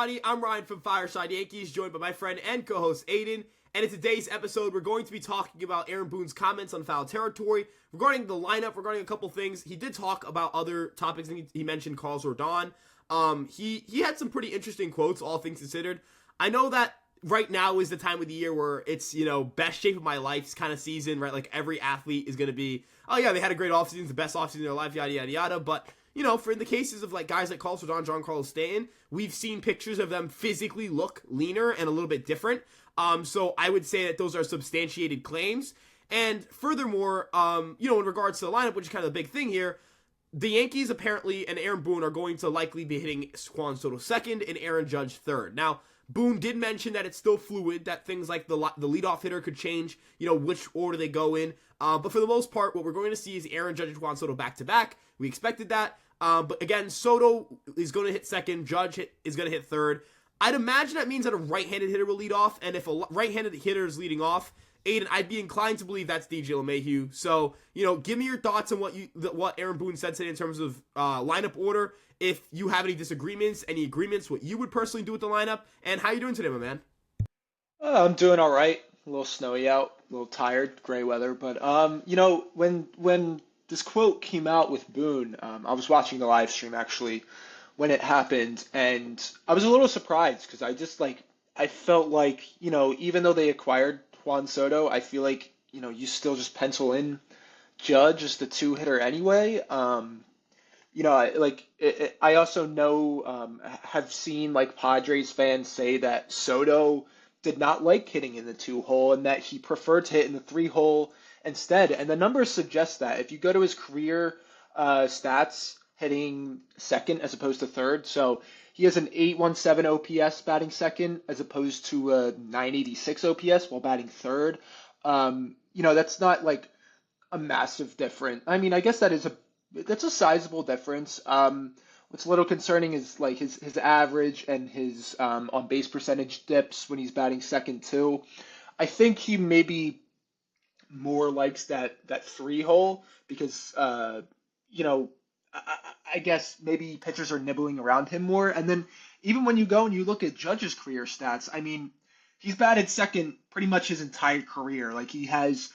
everybody. I'm Ryan from Fireside Yankees, joined by my friend and co-host Aiden. And in today's episode, we're going to be talking about Aaron Boone's comments on foul territory, regarding the lineup, regarding a couple things. He did talk about other topics. He mentioned Carlos Rodon. He had some pretty interesting quotes, all things considered. I know that right now is the time of the year where it's, best shape of my life's kind of season, right? Like every athlete is going to be, oh yeah, they had a great offseason, it's the best offseason in their life, yada, yada, yada. But, for the cases of like guys like Carlos Rodon, Giancarlo Stanton, we've seen pictures of them physically look leaner and a little bit different. So I would say that those are substantiated claims. And furthermore, in regards to the lineup, which is kind of the big thing here, the Yankees apparently and Aaron Boone are going to likely be hitting Juan SoDo second and Aaron Judge third. Now, Boone did mention that it's still fluid, that things like the leadoff hitter could change, which order they go in. But for the most part, what we're going to see is Aaron Judge and Juan SoDo back-to-back. We expected that. But again, SoDo is going to hit second. Judge is going to hit third. I'd imagine that means that a right-handed hitter will lead off. And if a right-handed hitter is leading off, Aiden, I'd be inclined to believe that's DJ LeMahieu. So, give me your thoughts on what Aaron Boone said today in terms of lineup order. If you have any disagreements, any agreements, what you would personally do with the lineup, and how you doing today, my man? I'm doing all right. A little snowy out, a little tired, gray weather. But when this quote came out with Boone, I was watching the live stream actually when it happened, and I was a little surprised because I felt like even though they acquired Juan SoDo, I feel like you still just pencil in Judge as the two hitter anyway. I also know, have seen like Padres fans say that SoDo did not like hitting in the 2-hole and that he preferred to hit in the 3-hole instead. And the numbers suggest that. If you go to his career stats, hitting second as opposed to third, so he has an 817 OPS batting second as opposed to a 986 OPS while batting third. That's not like a massive difference. I mean, I guess that's a sizable difference. What's a little concerning is like his average and his on base percentage dips when he's batting second too. I think he maybe more likes that 3-hole because I guess maybe pitchers are nibbling around him more. And then even when you go and you look at Judge's career stats, I mean, he's batted second pretty much his entire career. Like he has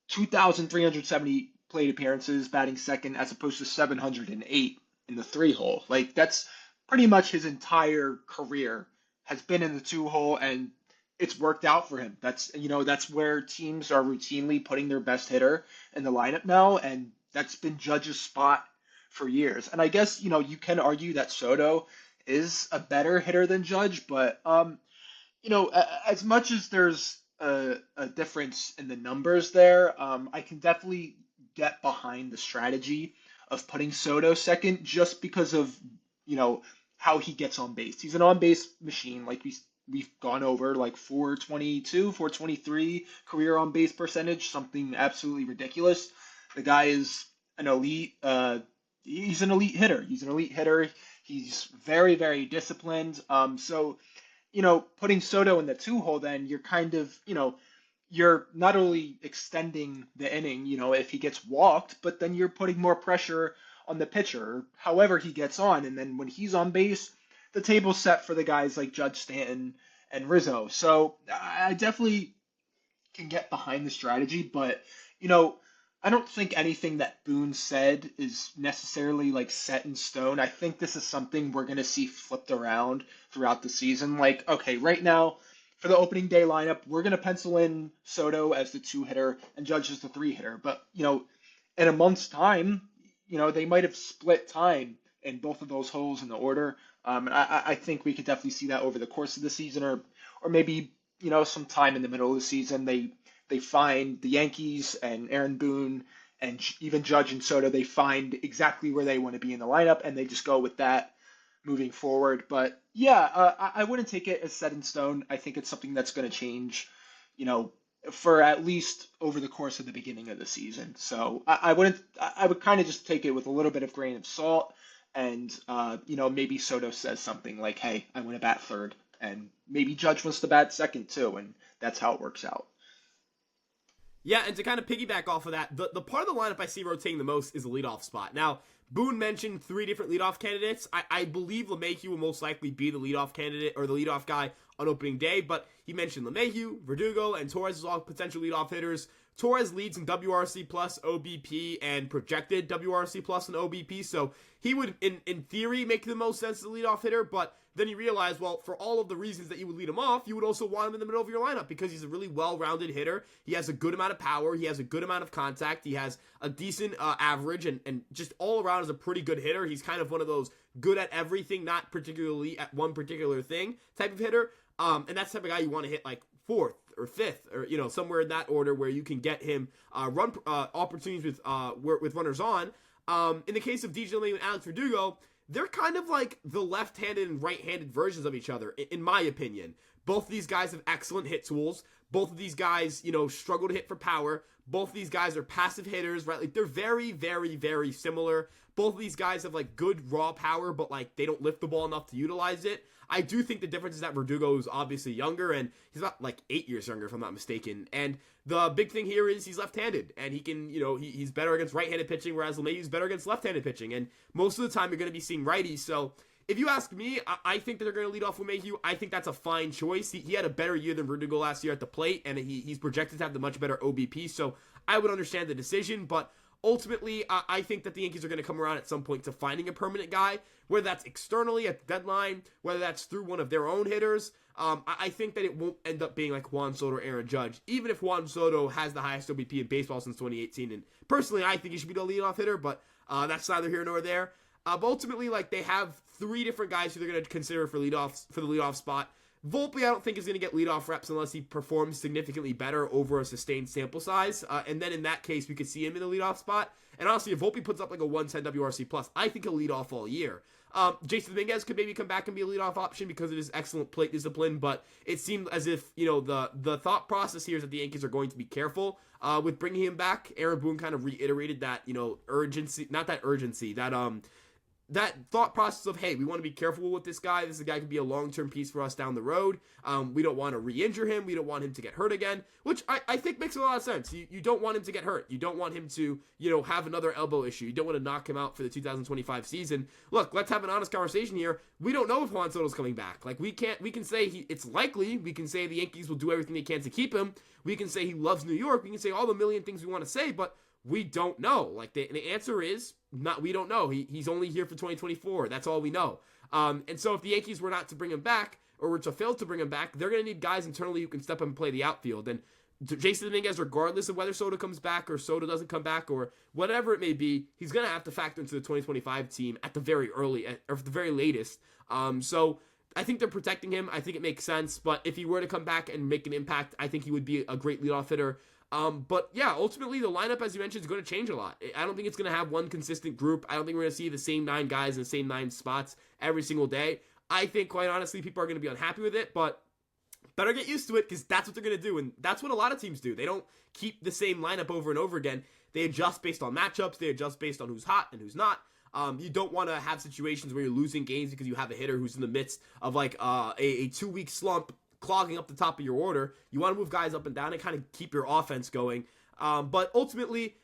2,370 plate appearances batting second as opposed to 708 in the 3-hole. Like that's pretty much his entire career has been in the 2-hole, and it's worked out for him. That's where teams are routinely putting their best hitter in the lineup now, and that's been Judge's spot for years. And I guess you can argue that SoDo is a better hitter than Judge, but as much as there's a difference in the numbers there, I can definitely get behind the strategy of putting SoDo second just because of how he gets on base. He's an on base machine, like we've gone over, like 422, 423 career on base percentage, something absolutely ridiculous. The guy is an elite. He's an elite hitter. He's very, very disciplined. So putting SoDo in the 2-hole, then you're kind of you're not only extending the inning, if he gets walked, but then you're putting more pressure on the pitcher, however he gets on. And then when he's on base, the table's set for the guys like Judge, Stanton, and Rizzo. So I definitely can get behind the strategy, but, I don't think anything that Boone said is necessarily like set in stone. I think this is something we're going to see flipped around throughout the season. Like, okay, right now, for the opening day lineup, we're going to pencil in SoDo as the 2-hitter and Judge as the 3-hitter. But, in a month's time, they might have split time in both of those holes in the order. I think we could definitely see that over the course of the season, or maybe, sometime in the middle of the season, they find the Yankees and Aaron Boone and even Judge and SoDo, they find exactly where they want to be in the lineup, and they just go with that moving forward. But yeah, I wouldn't take it as set in stone. I think it's something that's going to change, for at least over the course of the beginning of the season. So I would kind of just take it with a little bit of grain of salt, and maybe SoDo says something like, "Hey, I want to bat third," and maybe Judge wants to bat second too, and that's how it works out. Yeah, and to kind of piggyback off of that, the part of the lineup I see rotating the most is the leadoff spot. Now, Boone mentioned three different leadoff candidates. I believe LeMahieu will most likely be the leadoff candidate or the leadoff guy on opening day, but he mentioned LeMahieu, Verdugo, and Torres as all potential leadoff hitters. Torres leads in WRC plus, OBP, and projected WRC plus and OBP, so he would, in theory, make the most sense as a leadoff hitter, but then you realize, well, for all of the reasons that you would lead him off, you would also want him in the middle of your lineup because he's a really well-rounded hitter. He has a good amount of power. He has a good amount of contact. He has a decent average and just all around is a pretty good hitter. He's kind of one of those good at everything, not particularly at one particular thing type of hitter. And that's the type of guy you want to hit like fourth or fifth or, somewhere in that order where you can get him run opportunities with runners on. In the case of DJ LeMahieu and Alex Verdugo, they're kind of like the left-handed and right-handed versions of each other, in my opinion. Both of these guys have excellent hit tools. Both of these guys, struggle to hit for power. Both of these guys are passive hitters, right? Like, they're very, very, very similar. Both of these guys have, like, good raw power, but, like, they don't lift the ball enough to utilize it. I do think the difference is that Verdugo is obviously younger, and he's about, like, 8 years younger, if I'm not mistaken. And the big thing here is he's left-handed, and he can, he's better against right-handed pitching, whereas LeMahieu's better against left-handed pitching. And most of the time, you're going to be seeing righties. So if you ask me, I think that they're going to lead off LeMahieu. I think that's a fine choice. He had a better year than Verdugo last year at the plate, and he's projected to have the much better OBP. So I would understand the decision, but ultimately, I think that the Yankees are going to come around at some point to finding a permanent guy, whether that's externally at the deadline, whether that's through one of their own hitters. I think that it won't end up being like Juan Soto or Aaron Judge, even if Juan Soto has the highest OBP in baseball since 2018. And personally, I think he should be the leadoff hitter, but that's neither here nor there. But ultimately, like, they have three different guys who they're going to consider for the leadoff spot. Volpe, I don't think is going to get leadoff reps unless he performs significantly better over a sustained sample size. And then in that case, we could see him in the leadoff spot. And honestly, if Volpe puts up like a 110 WRC plus, I think he'll lead off all year. Jason Dominguez could maybe come back and be a leadoff option because of his excellent plate discipline, but it seemed as if, the thought process here is that the Yankees are going to be careful with bringing him back. Aaron Boone kind of reiterated that, urgency, not that urgency, that thought process of, hey, we want to be careful with this guy. This guy could be a long-term piece for us down the road. We don't want to re-injure him. We don't want him to get hurt again, which I think makes a lot of sense. You don't want him to get hurt. You don't want him to, have another elbow issue. You don't want to knock him out for the 2025 season. Look, let's have an honest conversation here. We don't know if Juan Soto's coming back. Like, we can say it's likely. We can say the Yankees will do everything they can to keep him. We can say he loves New York. We can say all the million things we want to say, but we don't know. Like, the answer is we don't know. He's only here for 2024. That's all we know. And so if the Yankees were not to bring him back, or were to fail to bring him back, they're going to need guys internally who can step up and play the outfield. And Jason Dominguez, regardless of whether Soto comes back or Soto doesn't come back or whatever it may be, he's going to have to factor into the 2025 team at the very latest. So I think they're protecting him. I think it makes sense. But if he were to come back and make an impact, I think he would be a great leadoff hitter. But yeah, ultimately the lineup, as you mentioned, is going to change a lot. I don't think it's going to have one consistent group. I don't think we're going to see the same 9 guys in the same 9 spots every single day. I think, quite honestly, people are going to be unhappy with it, but better get used to it because that's what they're going to do, and that's what a lot of teams do. They don't keep the same lineup over and over again. They adjust based on matchups. They adjust based on who's hot and who's not. You don't want to have situations where you're losing games because you have a hitter who's in the midst of like a 2-week slump clogging up the top of your order. You want to move guys up and down and kind of keep your offense going. But ultimately,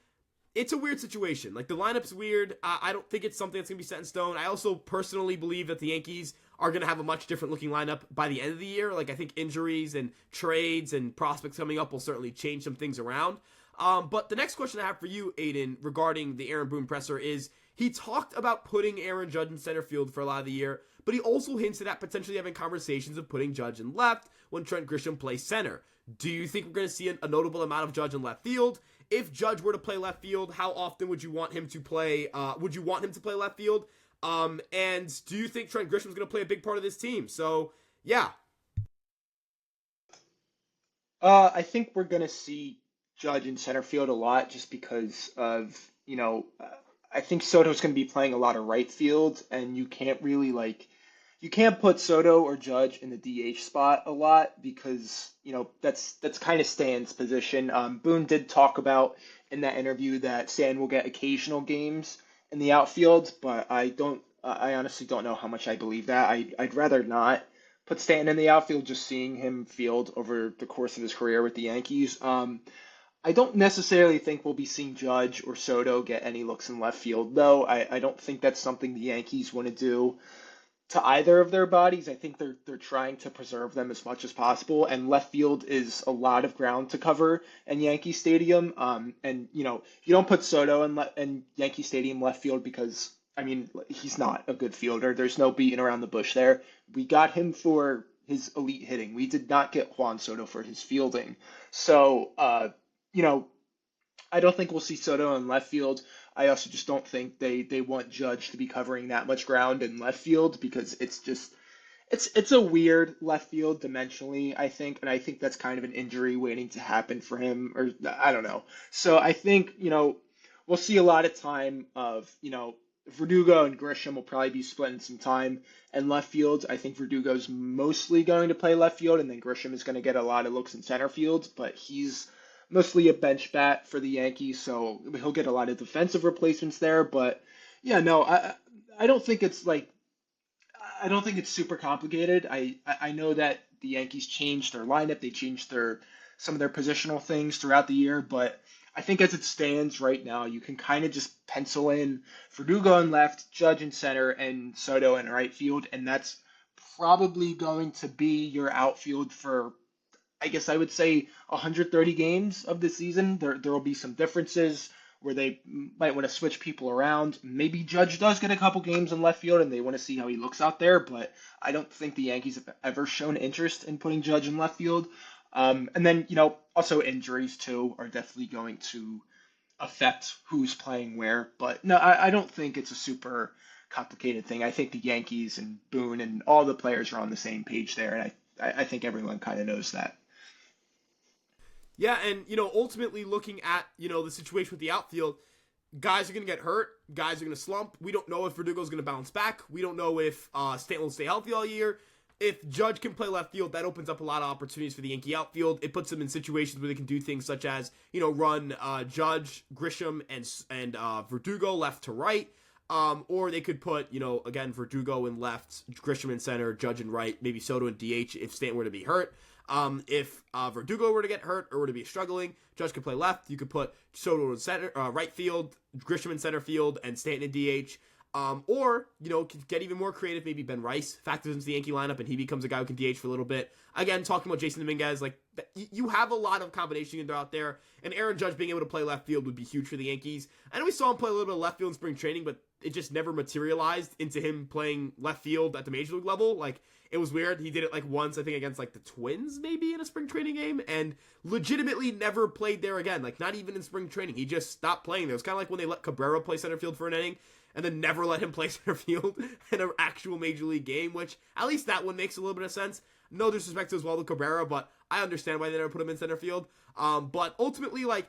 it's a weird situation. Like, the lineup's weird. I don't think it's something that's going to be set in stone. I also personally believe that the Yankees are going to have a much different looking lineup by the end of the year. Like, I think injuries and trades and prospects coming up will certainly change some things around. But the next question I have for you, Aiden, regarding the Aaron Boone presser is, he talked about putting Aaron Judge in center field for a lot of the year, but he also hinted at potentially having conversations of putting Judge in left when Trent Grisham plays center. Do you think we're going to see a notable amount of Judge in left field? If Judge were to play left field, how often would you want him to play? Left field? And do you think Trent Grisham is going to play a big part of this team? So, yeah. I think we're going to see Judge in center field a lot just because of, I think Soto's going to be playing a lot of right field, and you can't really you can't put Soto or Judge in the DH spot a lot because, that's kind of Stan's position. Boone did talk about in that interview that Stan will get occasional games in the outfield, but I honestly don't know how much I believe that. I'd rather not put Stan in the outfield, just seeing him field over the course of his career with the Yankees. I don't necessarily think we'll be seeing Judge or Soto get any looks in left field, though. I don't think that's something the Yankees want to do to either of their bodies. I think they're trying to preserve them as much as possible, and left field is a lot of ground to cover in Yankee Stadium. And you don't put Soto in Yankee Stadium left field because I mean he's not a good fielder. There's no beating around the bush there. We got him for his elite hitting. We did not get Juan Soto for his fielding. So you know, I don't think we'll see Soto in left field. I also just don't think they want Judge to be covering that much ground in left field because it's a weird left field dimensionally, I think, and I think that's kind of an injury waiting to happen for him, or I don't know. So I think, we'll see a lot of time of, Verdugo and Grisham will probably be splitting some time in left field. I think Verdugo's mostly going to play left field, and then Grisham is going to get a lot of looks in center field, but he's mostly a bench bat for the Yankees, so he'll get a lot of defensive replacements there. But yeah, no, I don't think it's like I don't think it's super complicated. I know that the Yankees changed their lineup, they changed their some of their positional things throughout the year, but I think as it stands right now, you can kind of just pencil in Verdugo in left, Judge in center, and Soto in right field, and that's probably going to be your outfield for I guess I would say 130 games of the season. There will be some differences where they might want to switch people around. Maybe Judge does get a couple games in left field and they want to see how he looks out there, but I don't think the Yankees have ever shown interest in putting Judge in left field. And then, also injuries too are definitely going to affect who's playing where. But no, I don't think it's a super complicated thing. I think the Yankees and Boone and all the players are on the same page there, and I think everyone kind of knows that. Yeah, and ultimately looking at the situation with the outfield, guys are going to get hurt, guys are going to slump. We don't know if Verdugo's going to bounce back. We don't know if Stanton will stay healthy all year. If Judge can play left field, that opens up a lot of opportunities for the Yankee outfield. It puts them in situations where they can do things such as run Judge, Grisham, and Verdugo left to right. Or they could put, again, Verdugo in left, Grisham in center, Judge in right, maybe Soto in DH if Stanton were to be hurt. If Verdugo were to get hurt or were to be struggling, Judge could play left. You could put Soto in center, right field, Grisham in center field, and Stanton in DH. Or could get even more creative. Maybe Ben Rice factors into the Yankee lineup and he becomes a guy who can DH for a little bit. Again, talking about Jason Dominguez, like you have a lot of combinations out there, and Aaron Judge being able to play left field would be huge for the Yankees. I know we saw him play a little bit of left field in spring training, but it just never materialized into him playing left field at the major league level. Like, it was weird. He did it like once, I think, against like the Twins, maybe in a spring training game, and legitimately never played there again. Like, not even in spring training. He just stopped playing there. It was kind of like when they let Cabrera play center field for an inning, and then never let him play center field in an actual major league game, which at least that one makes a little bit of sense. No disrespect to Oswaldo Cabrera, but I understand why they never put him in center field. But ultimately, like,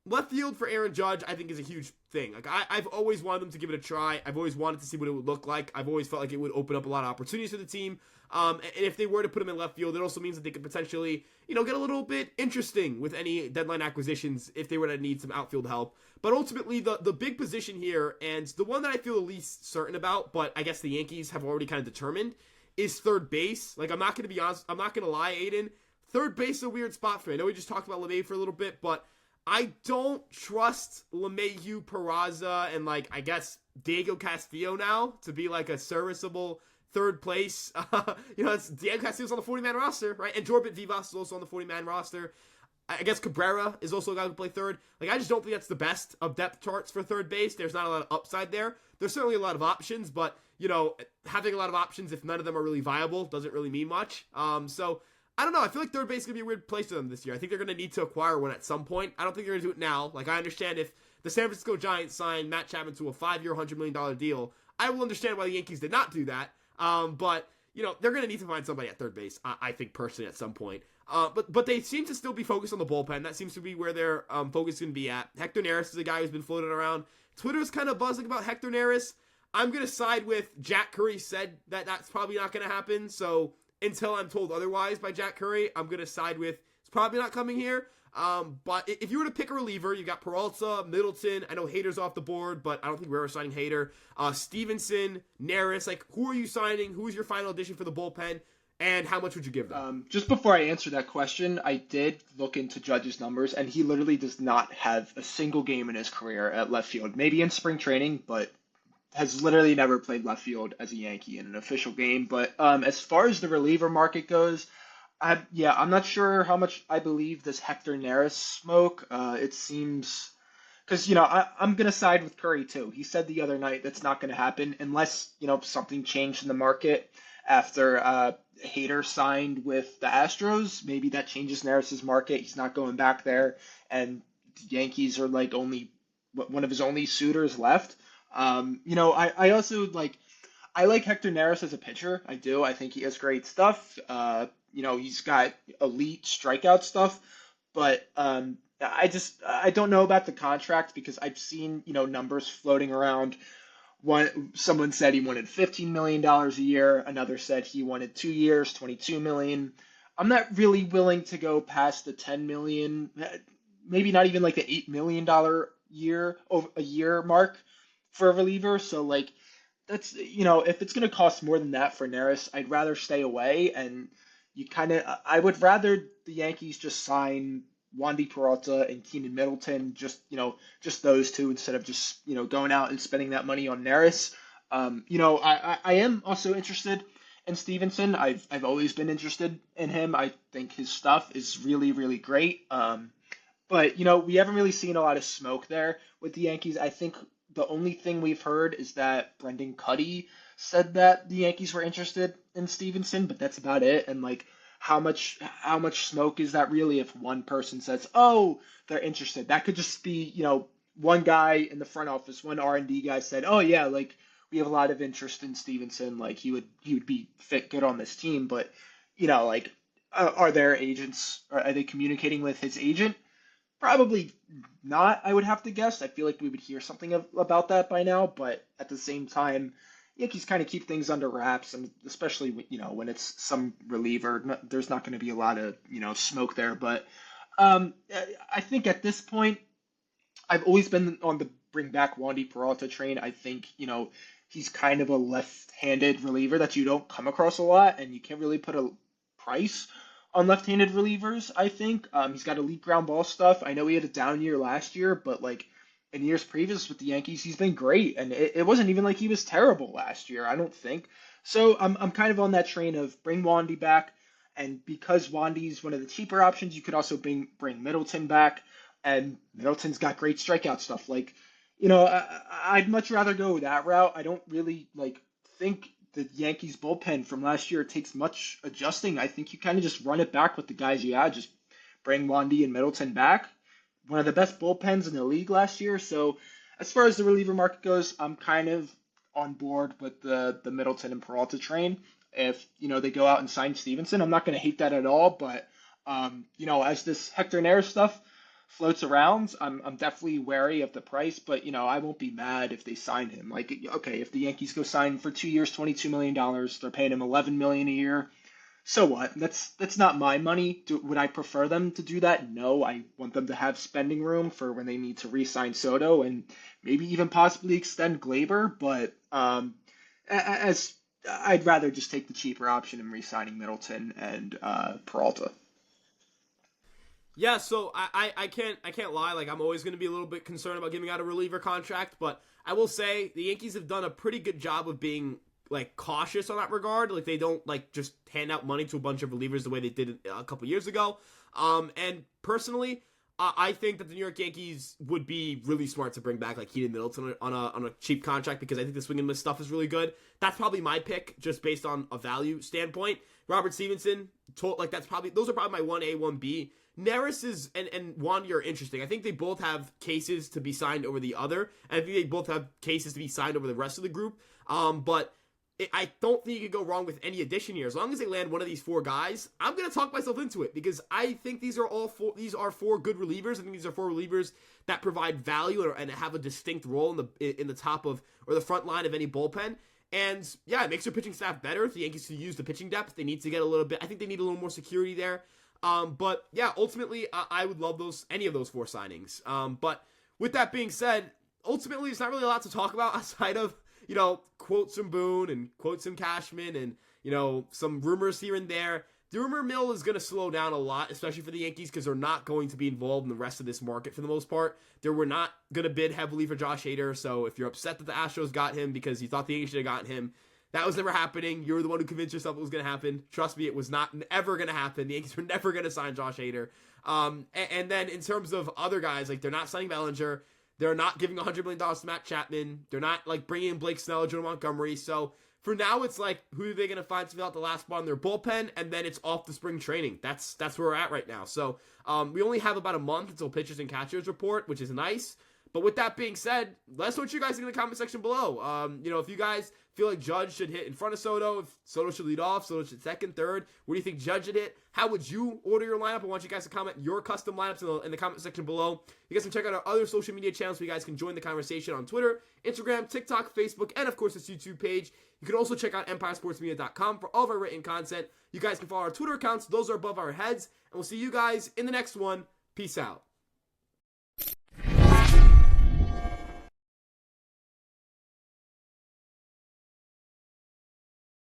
left field for Aaron Judge, I think, is a huge thing. Like, I've always wanted them to give it a try. I've always wanted to see what it would look like. I've always felt like it would open up a lot of opportunities for the team. And if they were to put him in left field, it also means that they could potentially, get a little bit interesting with any deadline acquisitions if they were to need some outfield help. But ultimately, the big position here, and the one that I feel the least certain about, but I guess the Yankees have already kind of determined, is third base. Like, I'm not going to be honest, I'm not going to lie, Aiden. Third base is a weird spot for me. I know we just talked about LeMay for a little bit, but I don't trust LeMahieu, Peraza, and, like, I guess Diego Castillo now to be, like, a serviceable third place. It's Diego Castillo's on the 40-man roster, right? And Jorbit Vivas is also on the 40-man roster. I guess Cabrera is also a guy who can play third. Like, I just don't think that's the best of depth charts for third base. There's not a lot of upside there. There's certainly a lot of options, but, having a lot of options, if none of them are really viable, doesn't really mean much. So, I don't know. I feel like third base is going to be a weird place for them this year. I think they're going to need to acquire one at some point. I don't think they're going to do it now. Like, I understand if the San Francisco Giants sign Matt Chapman to a 5-year, $100 million deal, I will understand why the Yankees did not do that. But they're going to need to find somebody at third base, I think, personally, at some point. But they seem to still be focused on the bullpen. That seems to be where their focus is going to be at. Hector Neris is a guy who's been floated around. Twitter's kind of buzzing about Hector Neris. I'm going to side with Jack Curry said that that's probably not going to happen. So until I'm told otherwise by Jack Curry, I'm going to side with it's probably not coming here. But if you were to pick a reliever, you got Peralta, Middleton. I know Hader's off the board, but I don't think we're ever signing Hader. Stevenson, Neris. Like, who are you signing? Who's your final addition for the bullpen? And how much would you give them? Just before I answer that question, I did look into Judge's numbers, and he literally does not have a single game in his career at left field. Maybe in spring training, but has literally never played left field as a Yankee in an official game. But as far as the reliever market goes, I'm not sure how much I believe this Hector Neris smoke. It seems because I'm gonna side with Curry too. He said the other night that's not gonna happen unless something changed in the market after Hader signed with the Astros. Maybe that changes Neris's market. He's not going back there, and the Yankees are like only one of his only suitors left. I also I like Hector Neris as a pitcher. I do. I think he has great stuff. He's got elite strikeout stuff, but I don't know about the contract because I've seen numbers floating around. Someone said he wanted $15 million a year. Another said he wanted 2 years, $22 million. I'm not really willing to go past the $10 million, maybe not even like the $8 million a year mark for a reliever. So that's if it's gonna cost more than that for Neris, I'd rather stay away. And I would rather the Yankees just sign Wandy Peralta and Keenan Middleton, just those two instead of just going out and spending that money on Neris. I am also interested in Stevenson. I've always been interested in him. I think his stuff is really really great. But we haven't really seen a lot of smoke there with the Yankees. I think the only thing we've heard is that Brendan Cuddy said that the Yankees were interested in Stevenson, but that's about it. And how much smoke is that really if one person says, "Oh, they're interested"? That could just be, one guy in the front office, one R&D guy said, "Oh yeah, we have a lot of interest in Stevenson, he would be fit good on this team." But, are their agents, are they communicating with his agent? Probably not, I would have to guess. I feel like we would hear something about that by now, but at the same time, Yankees kind of keep things under wraps, and especially when it's some reliever, there's not going to be a lot of smoke there. But I think at this point, I've always been on the bring back Wandy Peralta train. I think he's kind of a left-handed reliever that you don't come across a lot, and you can't really put a price on left-handed relievers. I think he's got elite ground ball stuff. I know he had a down year last year, but in years previous with the Yankees, he's been great, and it wasn't even like he was terrible last year, I don't think. So I'm kind of on that train of bring Wandy back, and because Wandy's one of the cheaper options, you could also bring Middleton back, and Middleton's got great strikeout stuff. I'd much rather go that route. I don't really think the Yankees bullpen from last year takes much adjusting. I think you kind of just run it back with the guys you had. Just bring Wandy and Middleton back. One of the best bullpens in the league last year. So as far as the reliever market goes, I'm kind of on board with the Middleton and Peralta train. If they go out and sign Stevenson, I'm not going to hate that at all. But as this Hector Neris stuff floats around, I'm definitely wary of the price. But I won't be mad if they sign him. Okay, if the Yankees go sign for 2 years, $22 million, they're paying him $11 million a year. So what? That's not my money. Would I prefer them to do that? No, I want them to have spending room for when they need to re-sign SoDo and maybe even possibly extend Glaber. But as I'd rather just take the cheaper option in re-signing Middleton and Peralta. Yeah, so I can't lie. I'm always going to be a little bit concerned about giving out a reliever contract, but I will say the Yankees have done a pretty good job of being cautious on that regard. They don't just hand out money to a bunch of relievers the way they did a couple years ago. And personally, I think that the New York Yankees would be really smart to bring back Keenan Middleton on a cheap contract because I think the swing and miss stuff is really good. That's probably my pick just based on a value standpoint. Robert Stevenson, those are probably my 1A, 1B. Neris and Wandy are interesting. I think they both have cases to be signed over the other, and I think they both have cases to be signed over the rest of the group. But I don't think you could go wrong with any addition here. As long as they land one of these four guys, I'm going to talk myself into it because I think these are four good relievers. I think these are four relievers that provide value and have a distinct role in the top of or the front line of any bullpen. And yeah, it makes their pitching staff better. If the Yankees to use the pitching depth, they need to get a little bit. I think they need a little more security there. But yeah, ultimately, I would love any of those four signings. But with that being said, ultimately, it's not really a lot to talk about outside of quotes from Boone and quotes from Cashman and some rumors here and there. The rumor mill is going to slow down a lot, especially for the Yankees, because they're not going to be involved in the rest of this market for the most part. They were not going to bid heavily for Josh Hader, so if you're upset that the Astros got him because you thought the Yankees should have gotten him, that was never happening. You were the one who convinced yourself it was going to happen. Trust me, it was not ever going to happen. The Yankees were never going to sign Josh Hader. And then in terms of other guys, like they're not signing Bellinger. They're not giving $100 million to Matt Chapman. They're not like bringing in Blake Snell or Jordan Montgomery. So for now, it's like, who are they going to find to fill out the last spot in their bullpen? And then it's off the spring training. That's where we're at right now. So we only have about a month until pitchers and catchers report, which is nice. But with that being said, let us know what you guys think in the comment section below. If you guys feel like Judge should hit in front of SoDo, if SoDo should lead off, SoDo should second, third, where do you think Judge should hit? How would you order your lineup? I want you guys to comment your custom lineups in the comment section below. You guys can check out our other social media channels so you guys can join the conversation on Twitter, Instagram, TikTok, Facebook, and of course this YouTube page. You can also check out EmpireSportsMedia.com for all of our written content. You guys can follow our Twitter accounts. Those are above our heads. And we'll see you guys in the next one. Peace out.